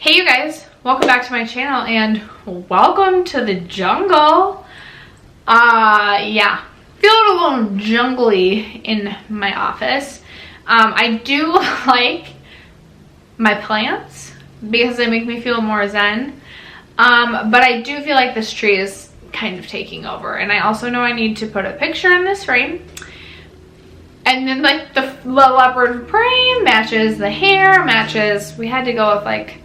Hey you guys, welcome back to my channel and welcome to the jungle. Yeah, feeling a little jungly in my office. I do like my plants because they make me feel more zen. But I do feel like this tree is kind of taking over, and I also know I need to put a picture in this frame. And then like the leopard frame matches the hair, matches. We had to go with like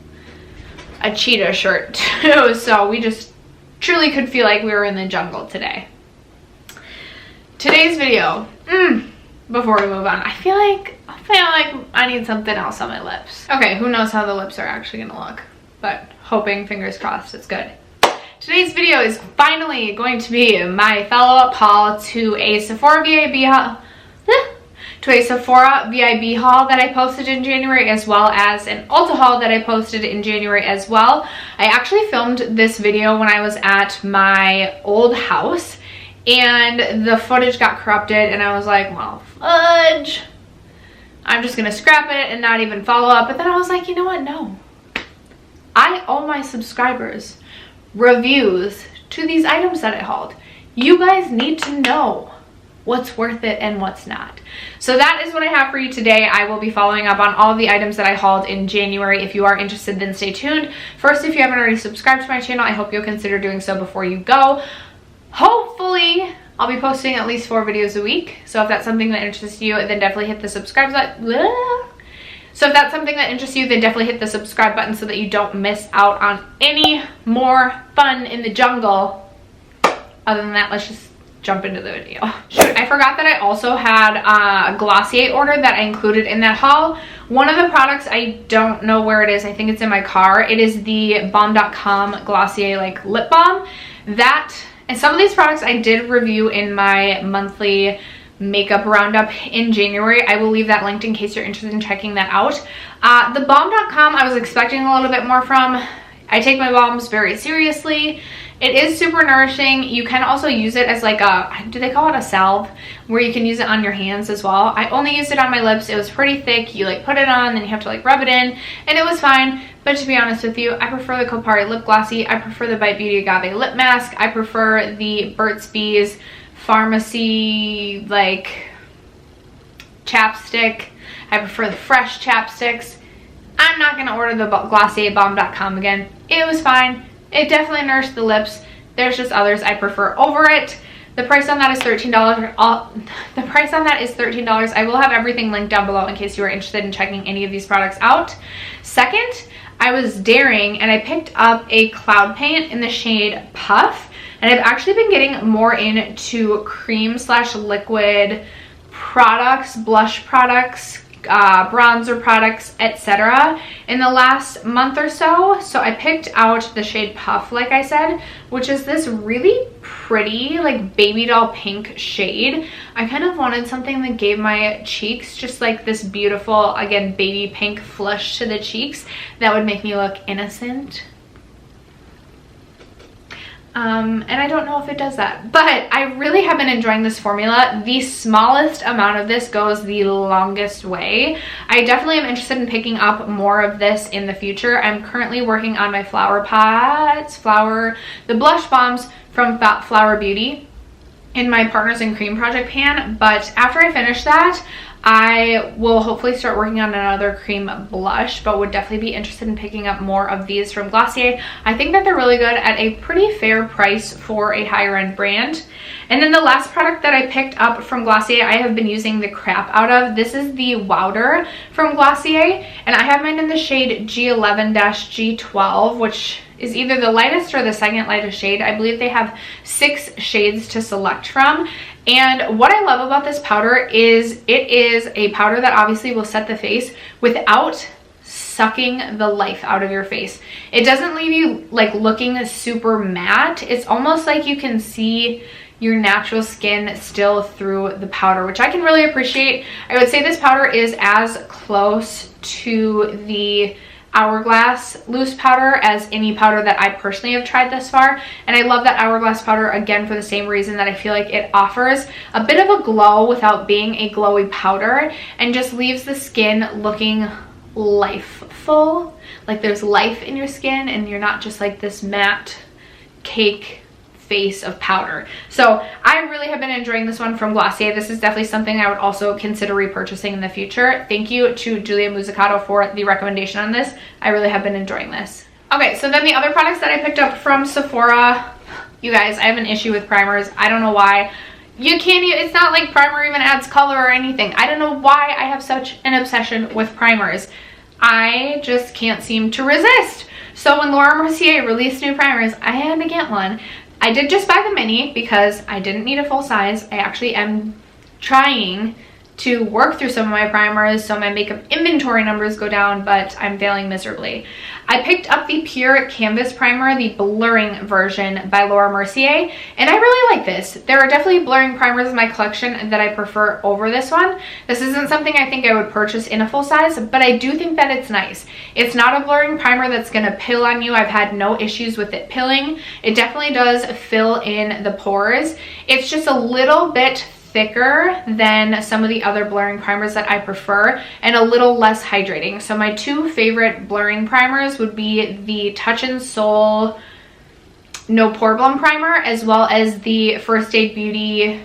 a cheetah shirt too, so we just truly could feel like we were in the jungle today. Today's video, before we move on, I feel like I need something else on my lips. Okay, who knows how the lips are actually gonna look, but hoping, fingers crossed, it's good. Today's video is finally going to be my follow-up haul to a Sephora VIB haul. That I posted in January, as well as an Ulta haul that I posted in January as well. I actually filmed this video when I was at my old house and the footage got corrupted, and I was like, well, fudge, I'm just gonna scrap it and not even follow up. But then I was like, you know what, no, I owe my subscribers reviews to these items that I hauled. You guys need to know what's worth it and what's not. So that is what I have for you today. I will be following up on all the items that I hauled in January. If you are interested, then stay tuned. First, if you haven't already subscribed to my channel, I hope you'll consider doing so before you go. Hopefully, I'll be posting at least 4 videos a week. So if that's something that interests you, then definitely hit the subscribe button. So if that's something that interests you, then definitely hit the subscribe button so that you don't miss out on any more fun in the jungle. Other than that, let's just jump into the video. Shoot, I forgot that I also had a Glossier order that I included in that haul. One of the products, I don't know where it is. I think it's in my car. It is the balm.com Glossier like lip balm. That, and some of these products I did review in my monthly makeup roundup in January. I will leave that linked in case you're interested in checking that out. The balm.com I was expecting a little bit more from. I take my balms very seriously. It is super nourishing. You can also use it as like a, do they call it a salve? Where you can use it on your hands as well. I only used it on my lips. It was pretty thick. You like put it on, then you have to like rub it in, and it was fine. But to be honest with you, I prefer the Kopari Lip Glossy. I prefer the Bite Beauty Agave Lip Mask. I prefer the Burt's Bees Pharmacy like chapstick. I prefer the fresh chapsticks. I'm not going to order the Glossier balm.com again. It was fine. It definitely nourished the lips. There's just others I prefer over it. The price on that is $13. The price on that is $13. I will have everything linked down below in case you are interested in checking any of these products out. Second, I was daring and I picked up a cloud paint in the shade Puff. And I've actually been getting more into cream/liquid products, blush products, bronzer products, etc. in the last month or so. So I picked out the shade Puff, like I said, which is this really pretty like baby doll pink shade. I kind of wanted something that gave my cheeks just like this beautiful, again, baby pink flush to the cheeks that would make me look innocent. And I don't know if it does that, but I really have been enjoying this formula. The smallest amount of this goes the longest way. I definitely am interested in picking up more of this in the future. I'm currently working on my flower pots, the blush bombs from Flower Beauty in my Partners in Cream project pan, but after I finish that, I will hopefully start working on another cream blush, but would definitely be interested in picking up more of these from Glossier. I think that they're really good at a pretty fair price for a higher end brand. And then the last product that I picked up from Glossier, I have been using the crap out of. This is the Wowder from Glossier, and I have mine in the shade G11-G12, which is either the lightest or the second lightest shade. I believe they have 6 shades to select from. And what I love about this powder is it is a powder that obviously will set the face without sucking the life out of your face. It doesn't leave you like looking super matte. It's almost like you can see your natural skin still through the powder, which I can really appreciate. I would say this powder is as close to the Hourglass loose powder as any powder that I personally have tried thus far, and I love that Hourglass powder again for the same reason that I feel like it offers a bit of a glow without being a glowy powder and just leaves the skin looking lifeful, like there's life in your skin and you're not just like this matte cake face of powder. So I really have been enjoying this one from Glossier. This is definitely something I would also consider repurchasing in the future. Thank you to Julia Musicato for the recommendation on this. I really have been enjoying this. Okay, so then the other products that I picked up from Sephora, you guys, I have an issue with primers. I don't know why. You can't even, it's not like primer even adds color or anything. I don't know why I have such an obsession with primers. I just can't seem to resist. So when Laura Mercier released new primers, I had to get one. I did just buy the mini because I didn't need a full size. I actually am trying to work through some of my primers so my makeup inventory numbers go down, but I'm failing miserably. I picked up the Pure Canvas Primer, the blurring version by Laura Mercier, and I really like this. There are definitely blurring primers in my collection that I prefer over this one. This isn't something I think I would purchase in a full size, but I do think that it's nice. It's not a blurring primer that's gonna pill on you. I've had no issues with it pilling. It definitely does fill in the pores. It's just a little bit thicker than some of the other blurring primers that I prefer and a little less hydrating. So my two favorite blurring primers would be the Touch in Sol No Pore Balm Primer as well as the First Aid Beauty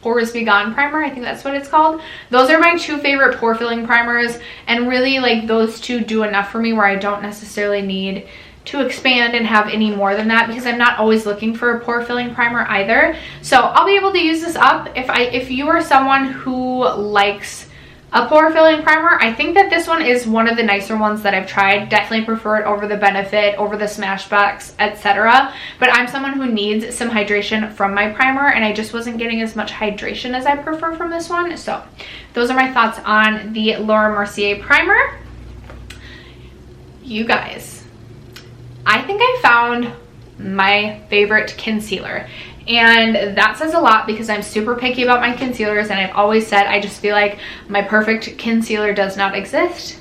Pores Be Gone Primer. I think that's what it's called. Those are my two favorite pore filling primers, and really like those two do enough for me where I don't necessarily need to expand and have any more than that because I'm not always looking for a pore filling primer either. So I'll be able to use this up. If you are someone who likes a pore filling primer, I think that this one is one of the nicer ones that I've tried. Definitely prefer it over the Benefit, over the Smashbox, etc. But I'm someone who needs some hydration from my primer, and I just wasn't getting as much hydration as I prefer from this one. So those are my thoughts on the Laura Mercier primer. You guys, I think I found my favorite concealer, and that says a lot because I'm super picky about my concealers, and I've always said I just feel like my perfect concealer does not exist.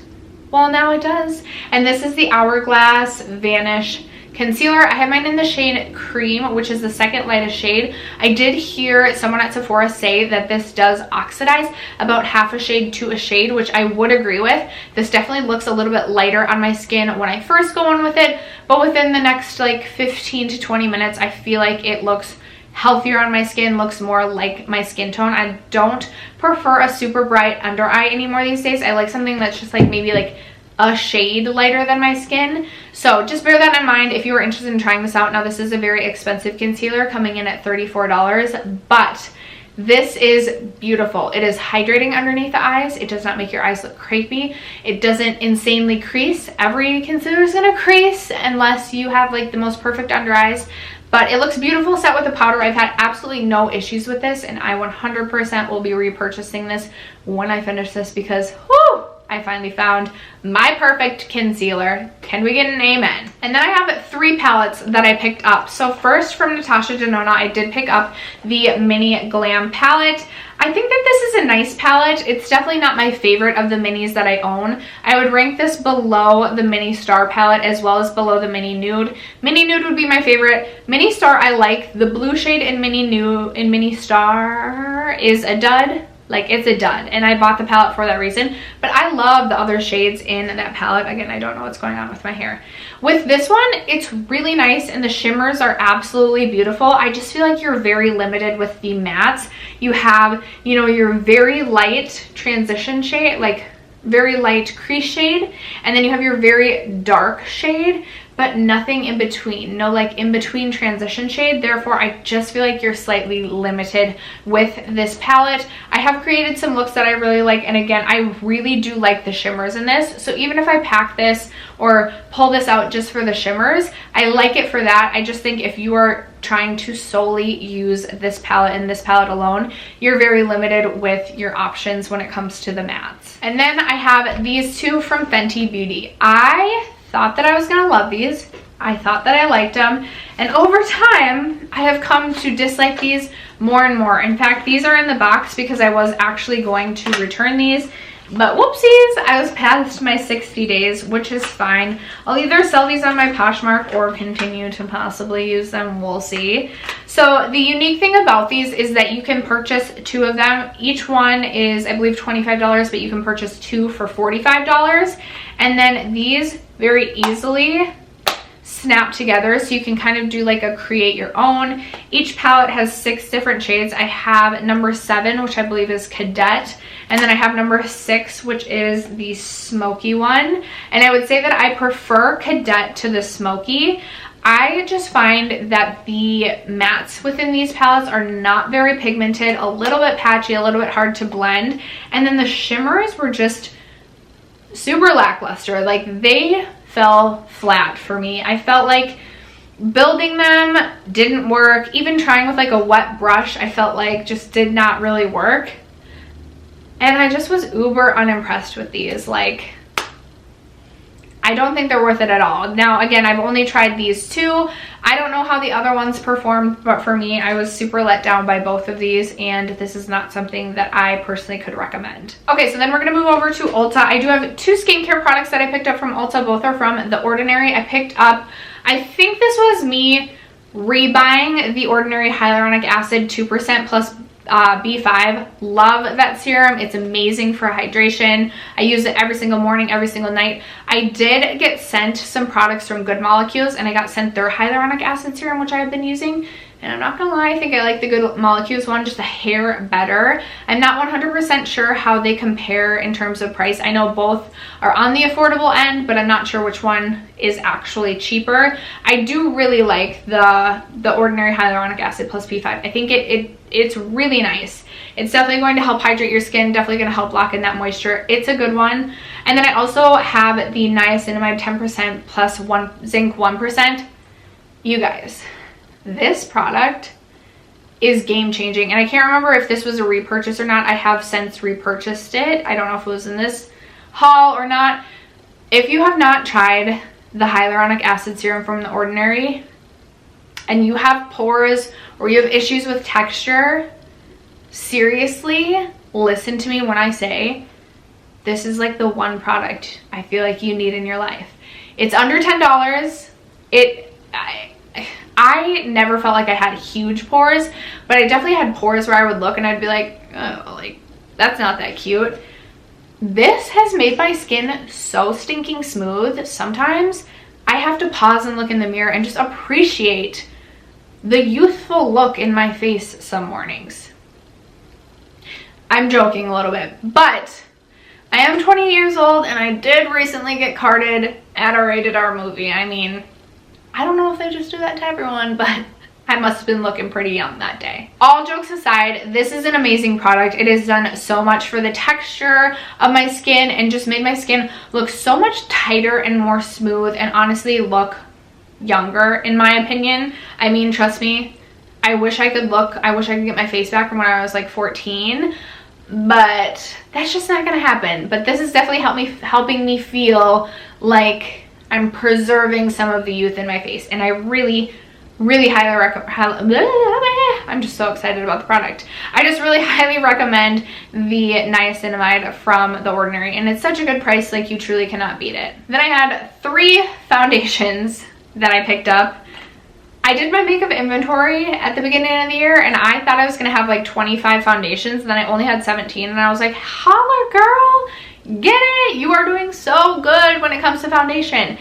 Well, now it does, and this is the Hourglass Vanish Concealer. I have mine in the shade Cream, which is the second lightest shade. I did hear someone at Sephora say that this does oxidize about half a shade to a shade, which I would agree with. This definitely looks a little bit lighter on my skin when I first go in with it, but within the next like 15 to 20 minutes, I feel like it looks healthier on my skin, looks more like my skin tone. I don't prefer a super bright under eye anymore these days. I like something that's just like maybe like a shade lighter than my skin. So just bear that in mind if you are interested in trying this out. Now this is a very expensive concealer coming in at $34, but this is beautiful. It is hydrating underneath the eyes. It does not make your eyes look crepey. It doesn't insanely crease. Every concealer is gonna crease unless you have like the most perfect under eyes. But it looks beautiful set with the powder. I've had absolutely no issues with this, and I 100% will be repurchasing this when I finish this because, whoo, I finally found my perfect concealer. Can we get an amen? And then I have 3 palettes that I picked up. So first, from Natasha Denona, I did pick up the Mini Glam palette. I think that this is a nice palette. It's definitely not my favorite of the minis that I own. I would rank this below the Mini Star palette as well as below the Mini Nude. Mini Nude would be my favorite. Mini Star I like. The blue shade in Mini Star is a dud. Like, it's a dud, and I bought the palette for that reason, but I love the other shades in that palette. Again, I don't know what's going on with my hair. With this one, it's really nice, and the shimmers are absolutely beautiful. I just feel like you're very limited with the mattes. You have, you know, your very light transition shade, like very light crease shade, and then you have your very dark shade, but nothing in between. No like in between transition shade. Therefore, I just feel like you're slightly limited with this palette. I have created some looks that I really like, and again, I really do like the shimmers in this. So even if I pack this or pull this out just for the shimmers, I like it for that. I just think if you are trying to solely use this palette and this palette alone, you're very limited with your options when it comes to the mattes. And then I have these 2 from Fenty Beauty. I thought that I was gonna love these. I thought that I liked them, and over time I have come to dislike these more and more. In fact, these are in the box because I was actually going to return these, But whoopsies, I was past my 60 days, which is fine. I'll either sell these on my Poshmark or continue to possibly use them. We'll see. So the unique thing about these is that you can purchase 2 of them. Each one is, I believe, $25, but you can purchase 2 for $45. And then these very easily snap together, so you can kind of do like a create your own. Each palette has 6 different shades. I have number 7, which I believe is Cadet, and then I have number 6, which is the smoky one. And I would say that I prefer Cadet to the smoky. I just find that the mattes within these palettes are not very pigmented, a little bit patchy, a little bit hard to blend, and then the shimmers were just super lackluster. Like, they fell flat for me. I felt like building them didn't work. Even trying with like a wet brush, I felt like just did not really work. And I just was uber unimpressed with these. Like, I don't think they're worth it at all. Now, again, I've only tried these 2. I don't know how the other ones performed, but for me, I was super let down by both of these, and this is not something that I personally could recommend. Okay, so then we're gonna move over to Ulta. I do have 2 skincare products that I picked up from Ulta. Both are from The Ordinary. I picked up, I think this was me rebuying The Ordinary Hyaluronic Acid 2% plus B5. Love that serum. It's amazing for hydration. I use it every single morning, every single night. I did get sent some products from Good Molecules, and I got sent their hyaluronic acid serum, which I've been using. And I'm not gonna lie, I think I like the Good Molecules one just a hair better. I'm not 100% sure how they compare in terms of price. I know both are on the affordable end, but I'm not sure which one is actually cheaper. I do really like the Ordinary Hyaluronic Acid plus P5. I think it's really nice. It's definitely going to help hydrate your skin, definitely going to help lock in that moisture. It's a good one. And then I also have the niacinamide 10% plus zinc 1%. You guys, this product is game changing, and I can't remember if this was a repurchase or not. I have since repurchased it. I don't know if it was in this haul or not. If you have not tried the hyaluronic acid serum from The Ordinary and you have pores or you have issues with texture, seriously, listen to me when I say this is like the one product I feel like you need in your life. It's under $10. I never felt like I had huge pores, but I definitely had pores where I would look and I'd be like, oh, like, that's not that cute. This has made my skin so stinking smooth. Sometimes I have to pause and look in the mirror and just appreciate the youthful look in my face some mornings. I'm joking a little bit, but I am 20 years old and I did recently get carded at a rated R movie. I mean, I don't know if they just do that to everyone, but I must have been looking pretty young that day. All jokes aside, this is an amazing product. It has done so much for the texture of my skin and just made my skin look so much tighter and more smooth, and honestly look younger in my opinion. I mean, trust me, I wish I could get my face back from when I was like 14, but that's just not gonna happen. But this is definitely helping me feel like I'm preserving some of the youth in my face, and I really highly recommend. I'm just so excited about the product. I just really highly recommend the niacinamide from The Ordinary, and it's such a good price, like you truly cannot beat it. Then I had 3 foundations that I picked up. I did my makeup inventory at the beginning of the year, and I thought I was gonna have like 25 foundations, and then I only had 17, and I was like, holla girl, get it, you are doing so good when it comes to foundation.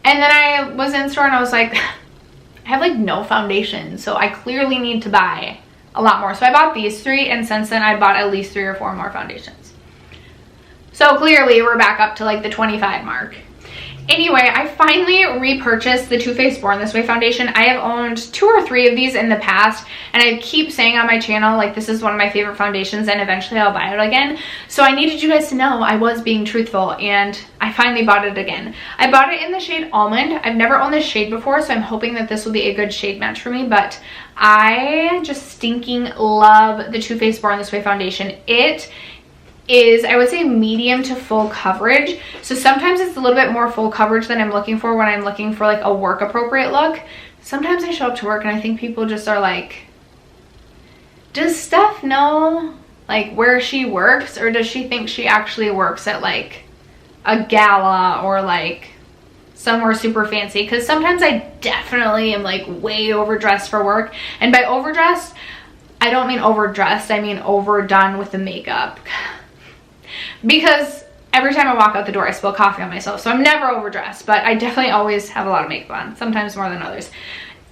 And then I was in store and I was like, I have like no foundation, so I clearly need to buy a lot more. So I bought these 3, and since then I bought at least 3 or 4 more foundations. So clearly we're back up to like the 25 mark. Anyway, I finally repurchased the Too Faced Born This Way foundation. I have owned 2 or 3 of these in the past, and I keep saying on my channel, like, this is one of my favorite foundations, and eventually I'll buy it again. So I needed you guys to know I was being truthful, and I finally bought it again. I bought it in the shade Almond. I've never owned this shade before, so I'm hoping that this will be a good shade match for me, but I just stinking love the Too Faced Born This Way foundation. It is, I would say, medium to full coverage. So sometimes it's a little bit more full coverage than I'm looking for when I'm looking for like a work appropriate look. Sometimes I show up to work and I think people just are like, does Steph know like where she works, or does she think she actually works at like a gala or like somewhere super fancy? Because sometimes I definitely am like way overdressed for work, and by overdressed I don't mean overdressed, I mean overdone with the makeup, because every time I walk out the door I spill coffee on myself. So I'm never overdressed, but I definitely always have a lot of makeup on, sometimes more than others.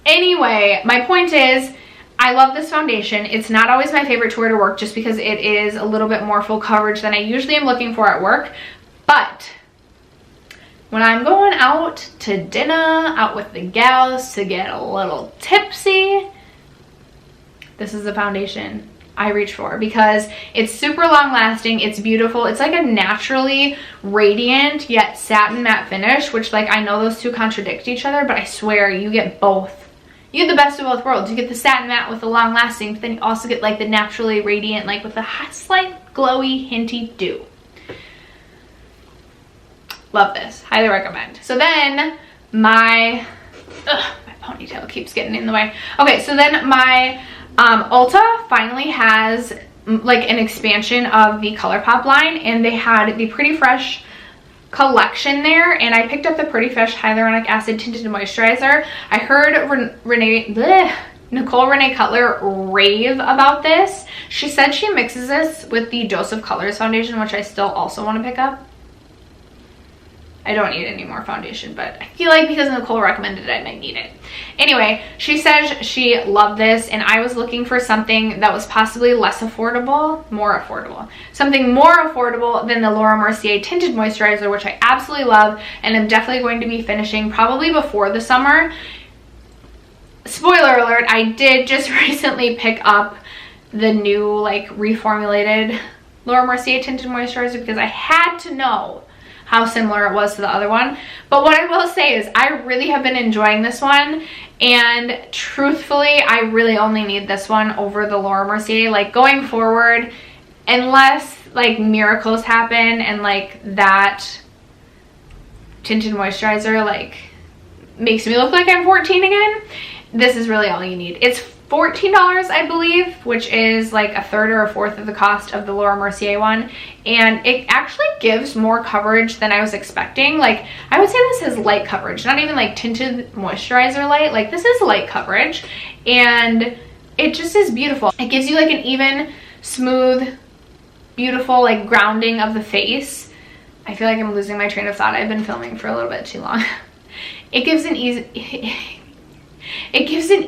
Anyway, my point is, I love this foundation. It's not always my favorite to wear to work just because it is a little bit more full coverage than I usually am looking for at work. But when I'm going out to dinner, out with the gals to get a little tipsy, this is the foundation I reach for because it's super long lasting. It's beautiful. It's like a naturally radiant yet satin matte finish, which like I know those two contradict each other, but I swear you get both. You get the best of both worlds. You get the satin matte with the long lasting, but then you also get like the naturally radiant, like with a slight glowy, hinty dew. Love this. Highly recommend. So then my ponytail keeps getting in the way. Okay, so then my Ulta finally has like an expansion of the ColourPop line, and they had the Pretty Fresh collection there, and I picked up the Pretty Fresh Hyaluronic Acid Tinted Moisturizer. I heard Nicole Renee Cutler rave about this. She said she mixes this with the Dose of Colors foundation, which I still also want to pick up. I don't need any more foundation, but I feel like because Nicole recommended it, I might need it. Anyway, she says she loved this, and I was looking for something that was possibly less affordable, something more affordable than the Laura Mercier Tinted Moisturizer, which I absolutely love, and I'm definitely going to be finishing probably before the summer. Spoiler alert, I did just recently pick up the new, like, reformulated Laura Mercier Tinted Moisturizer because I had to know how similar it was to the other one. But what I will say is I really have been enjoying this one, and truthfully I really only need this one over the Laura Mercier. Like, going forward, unless like miracles happen and like that tinted moisturizer like makes me look like I'm 14 again, this is really all you need. It's $14, I believe, which is like a third or a fourth of the cost of the Laura Mercier one, and it actually gives more coverage than I was expecting. Like, I would say this is light coverage, not even like tinted moisturizer light. Like, this is light coverage, and it just is beautiful. It gives you like an even, smooth, beautiful like grounding of the face. I feel like I'm losing my train of thought. I've been filming for a little bit too long. It gives an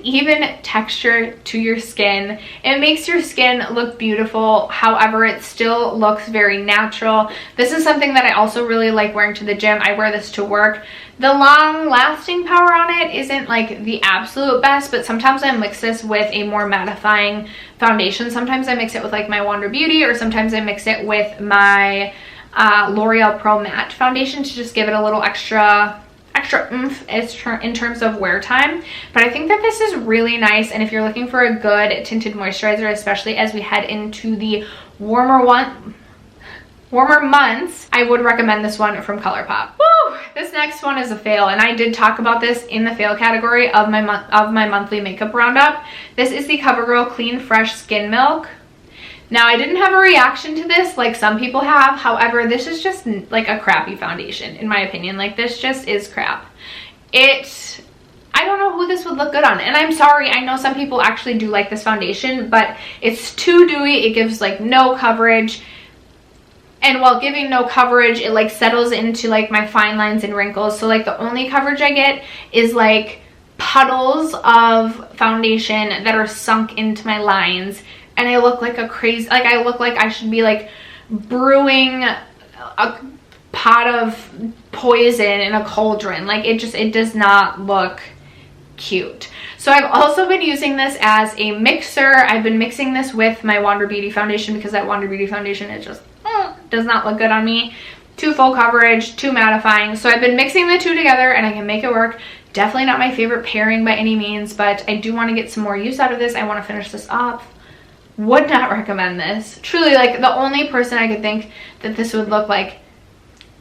even texture to your skin. It makes your skin look beautiful. However, it still looks very natural. This is something that I also really like wearing to the gym. I wear this to work. The long lasting power on it isn't like the absolute best, but sometimes I mix this with a more mattifying foundation. Sometimes I mix it with like my Wander Beauty, or sometimes I mix it with my L'Oreal Pro Matte foundation to just give it a little extra oomph in terms of wear time. But I think that this is really nice, and if you're looking for a good tinted moisturizer, especially as we head into the warmer months, I would recommend this one from ColourPop. Woo! This next one is a fail, and I did talk about this in the fail category of my monthly makeup roundup. This is the CoverGirl Clean Fresh Skin Milk. Now, I didn't have a reaction to this like some people have. However, this is just like a crappy foundation, in my opinion. Like, this just is crap. I don't know who this would look good on. And I'm sorry, I know some people actually do like this foundation, but it's too dewy. It gives like no coverage. And while giving no coverage, it like settles into like my fine lines and wrinkles. So like the only coverage I get is like puddles of foundation that are sunk into my lines. And I look like a crazy, like I look like I should be like brewing a pot of poison in a cauldron. Like, it does not look cute. So I've also been using this as a mixer. I've been mixing this with my Wander Beauty foundation because that Wander Beauty foundation, it just does not look good on me. Too full coverage, too mattifying. So I've been mixing the two together and I can make it work. Definitely not my favorite pairing by any means, but I do want to get some more use out of this. I want to finish this off. Would not recommend this. Truly, like, the only person I could think that this would look like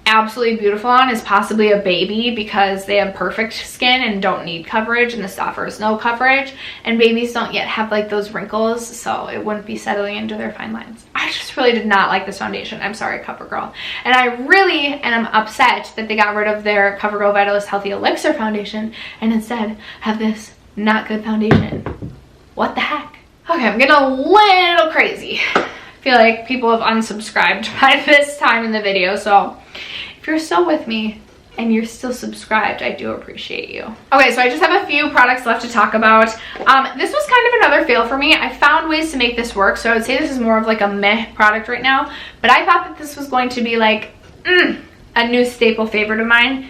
absolutely beautiful on is possibly a baby, because they have perfect skin and don't need coverage, and this offers no coverage, and babies don't yet have like those wrinkles, so it wouldn't be settling into their fine lines. I just really did not like this foundation. I'm sorry, Covergirl. And I really am upset that they got rid of their Covergirl Vitalist Healthy Elixir foundation and instead have this not good foundation. What the heck? Okay, I'm getting a little crazy. I feel like people have unsubscribed by this time in the video, so if you're still with me and you're still subscribed, I do appreciate you. Okay, so I just have a few products left to talk about. This was kind of another fail for me. I found ways to make this work, so I would say this is more of like a meh product right now, but I thought that this was going to be like a new staple favorite of mine,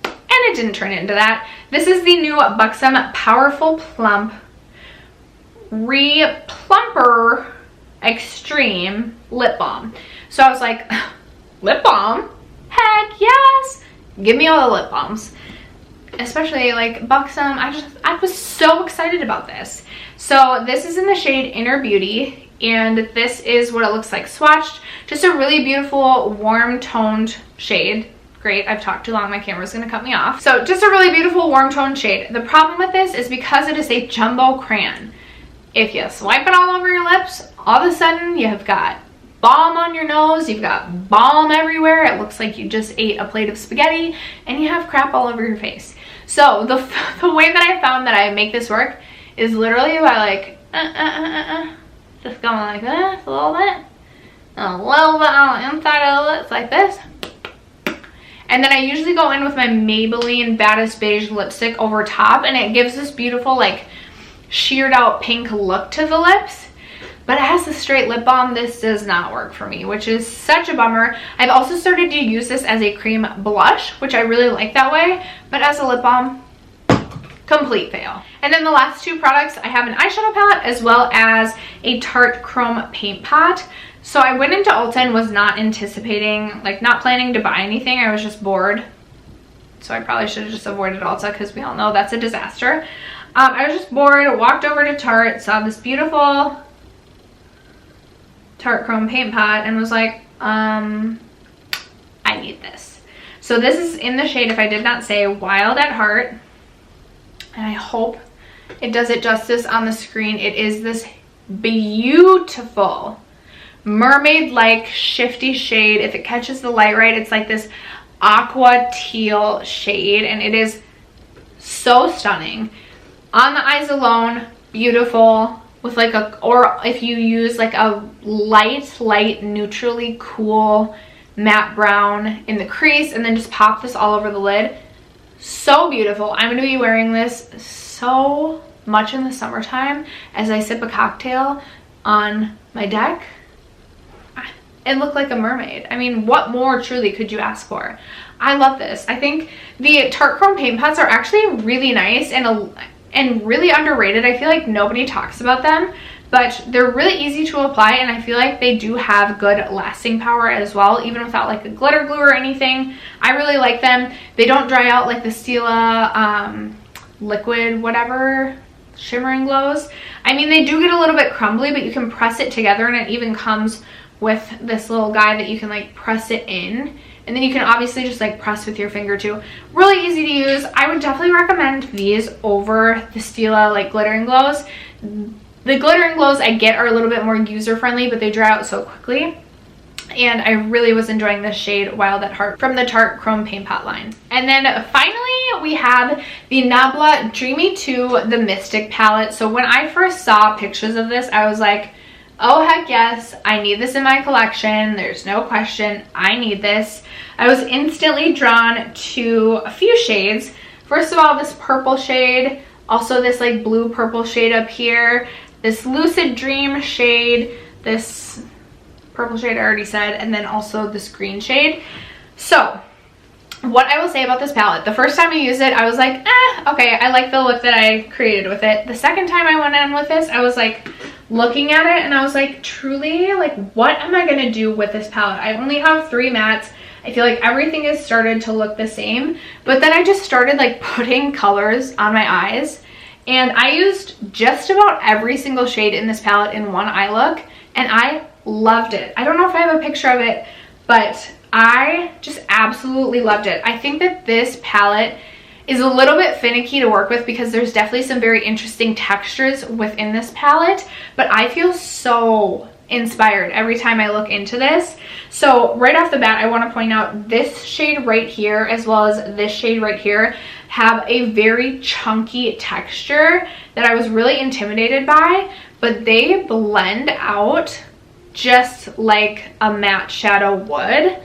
and it didn't turn into that. This is the new Buxom Powerful Plump Replumper Extreme Lip Balm. So I was like, lip balm? Heck yes! Give me all the lip balms. Especially like Buxom. I was so excited about this. So this is in the shade Inner Beauty, and this is what it looks like swatched. Just a really beautiful warm toned shade. Great, I've talked too long, my camera's gonna cut me off. So just a really beautiful warm toned shade. The problem with this is because it is a jumbo crayon. If you swipe it all over your lips, all of a sudden you have got balm on your nose, you've got balm everywhere, it looks like you just ate a plate of spaghetti, and you have crap all over your face. So the way that I found that I make this work is literally by like, just going like this a little bit on the inside of the lips like this. And then I usually go in with my Maybelline Baddest Beige lipstick over top, and it gives this beautiful like sheared out pink look to the lips. But as a straight lip balm, this does not work for me, which is such a bummer. I've also started to use this as a cream blush, which I really like that way, but as a lip balm, complete fail. And then the last two products, I have an eyeshadow palette as well as a Tarte Chrome Paint Pot. So I went into Ulta and was not anticipating, like not planning to buy anything. I was just bored. So I probably should have just avoided Ulta, because we all know that's a disaster. I was just bored, walked over to Tarte, saw this beautiful Tarte Chrome Paint Pot, and was like, I need this. So this is in the shade, if I did not say, Wild at Heart. And I hope it does it justice on the screen. It is this beautiful mermaid-like shifty shade. If it catches the light right, it's like this aqua teal shade, and it is so stunning. On the eyes alone, beautiful, with like a, or if you use like a light, neutrally cool matte brown in the crease, and then just pop this all over the lid. So beautiful. I'm going to be wearing this so much in the summertime as I sip a cocktail on my deck and look like a mermaid. I mean, what more truly could you ask for? I love this. I think the Tarte Chrome Paint Pots are actually really nice and really underrated. I feel like nobody talks about them, but they're really easy to apply, and I feel like they do have good lasting power as well, even without like a glitter glue or anything. I really like them. They don't dry out like the Stila liquid whatever shimmering glows. I mean, they do get a little bit crumbly, but you can press it together, and it even comes with this little guy that you can like press it in, and then you can obviously just like press with your finger too. Really easy to use. I would definitely recommend these over the Stila like glittering glows. The glittering glows I get are a little bit more user friendly, but they dry out so quickly. And I really was enjoying this shade Wild at Heart from the Tarte Chrome Paint Pot line. And then finally we have the Nabla Dreamy 2 The Mystic palette. So when I first saw pictures of this, I was like, oh heck yes, I need this in my collection. There's no question, I need this. I was instantly drawn to a few shades. First of all, this purple shade, also this like blue purple shade up here, this Lucid Dream shade, this purple shade I already said, and then also this green shade. So what I will say about this palette, the first time I used it, I was like, okay, I like the look that I created with it. The second time I went in with this, I was like looking at it, and I was like, truly, like, what am I gonna do with this palette? I only have 3 mattes. I feel like everything has started to look the same, but then I just started like putting colors on my eyes, and I used just about every single shade in this palette in one eye look, and I loved it. I don't know if I have a picture of it, but I just absolutely loved it. I think that this palette is a little bit finicky to work with because there's definitely some very interesting textures within this palette, but I feel so inspired every time I look into this. So right off the bat, I want to point out this shade right here as well as this shade right here have a very chunky texture that I was really intimidated by, but they blend out just like a matte shadow would.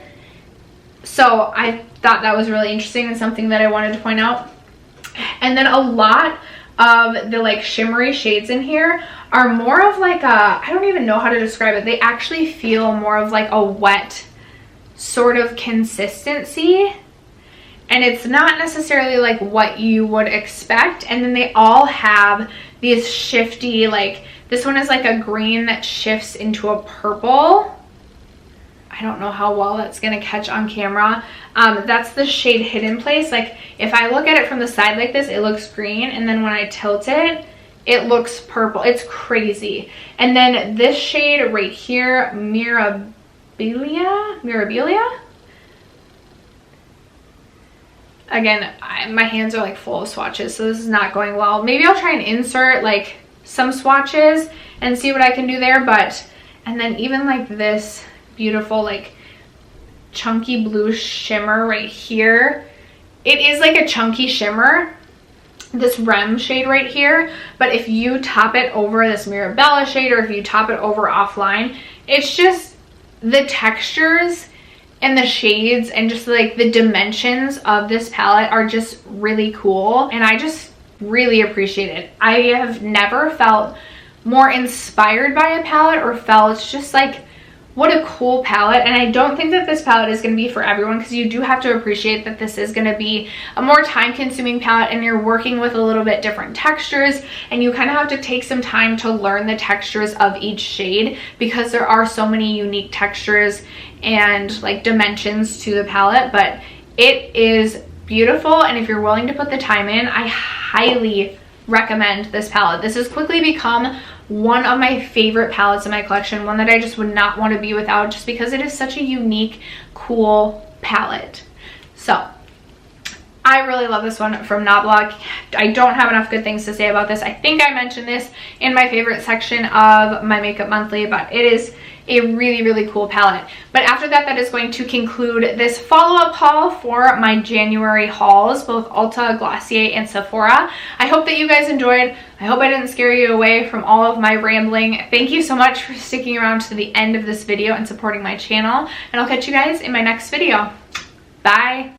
So I thought that was really interesting and something that I wanted to point out. And then a lot of the like shimmery shades in here are more of like a, I don't even know how to describe it. They actually feel more of like a wet sort of consistency. And it's not necessarily like what you would expect. And then they all have these shifty, like this one is like a green that shifts into a purple. I don't know how well that's gonna catch on camera. That's the shade Hidden Place. Like if I look at it from the side like this, it looks green, and then when I tilt it, it looks purple. It's crazy. And then this shade right here, Mirabilia. Again, my hands are like full of swatches, so this is not going well. Maybe I'll try and insert like some swatches and see what I can do there. But, and then even like this beautiful like chunky blue shimmer right here. It is like a chunky shimmer, this Rem shade right here, but if you top it over this Mirabella shade or if you top it over Offline, it's just the textures and the shades and just like the dimensions of this palette are just really cool, and I just really appreciate it. I have never felt more inspired by a palette or felt just like, what a cool palette. And I don't think that this palette is going to be for everyone, because you do have to appreciate that this is going to be a more time-consuming palette and you're working with a little bit different textures, and you kind of have to take some time to learn the textures of each shade because there are so many unique textures and like dimensions to the palette. But it is beautiful, and if you're willing to put the time in, I highly recommend this palette. This has quickly become one of my favorite palettes in my collection, one that I just would not want to be without, just because it is such a unique, cool palette. So I really love this one from Nabla. I don't have enough good things to say about this. I think I mentioned this in my favorite section of my Makeup Monthly, but it is a really, really cool palette. But after that, that is going to conclude this follow-up haul for my January hauls, both Ulta, Glossier, and Sephora. I hope that you guys enjoyed. I hope I didn't scare you away from all of my rambling. Thank you so much for sticking around to the end of this video and supporting my channel, and I'll catch you guys in my next video. Bye!